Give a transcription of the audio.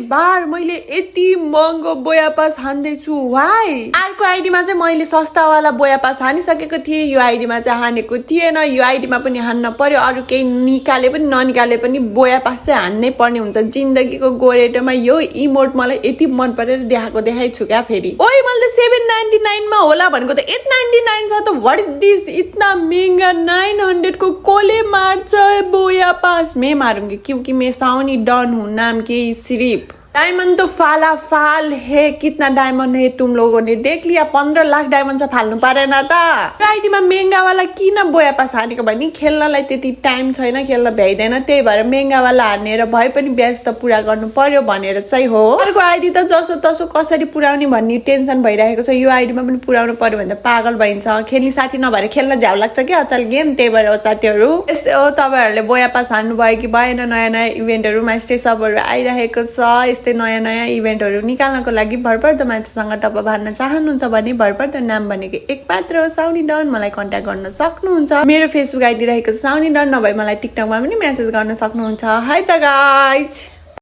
बार मैले यति महँगो बोया पास हान्दैछु वाइ। अर्को आइडीमा चाहिँ मैले सस्तावाला बोया पास हानिसकेको थिएँ, यो आइडीमा चाहिँ हानेको थिएन। यो आइडीमा पनि हान्न पर्यो, अरू केही निकाले पनि ननिकाले पनि बोया पास चाहिँ हान्नै पर्ने हुन्छ जिन्दगीको गोरेटोमा। यो इमोट मलाई यति मन परेर देखाइछु क्या फेरि। ओइ मैले त 799 मा होला भनेको त 899 छ त। व्हाट इज दिस, इतना महंगा 900 को कोले मार्छ बोया पास। मैं मारूंगी क्योंकि मैं साउनी डॉन हूँ नाम की सिर्फ। डायमंड तो फाला फाल है, कितना डायमंड है तुम लोगों ने देख लिया? 15 लाख डायमंड चाहिँ फाल्नु परेन त। आइडीमा महँगावाला किन बोया पास हानेको भने खेल्नलाई त्यति टाइम छैन, खेल्न भ्याइदैन, त्यही भएर महँगावाला हानेर भए पनि ब्याज त पुरा गर्नु पर्यो भनेर चाहिँ हो। अर्को आइडी त जसो तसो कसरी पुराउने भन्ने टेन्सन भइरहेको छ। यो आइडीमा पनि पुराउनु पर्यो भने त पागल भइन्छ। खेल्ने साथी नभएर खेल्न झ्याउ लाग्छ क्या अचल गेम, त्यही भएर हो साथीहरू। यस्तै हो, तपाईँहरूले बोया पास हान्नु भयो कि भएन? नयाँ नयाँ इभेन्टहरूमा यस्तै सबहरू आइरहेको छ। यस्तै नयाँ नयाँ इभेन्टहरू निकाल्नको लागि भरपर्दो मान्छेसँग टप हान्न चाहनुहुन्छ भने भरपर्दो नाम भनेको एक मात्र हो, साउनी डन। मलाई कन्ट्याक्ट गर्न सक्नुहुन्छ। मेरो फेसबुक आइडी रहेको साउनी डन, नभए मलाई टिकटकमा पनि मेसेज गर्न सक्नुहुन्छ। हाई त गाइज।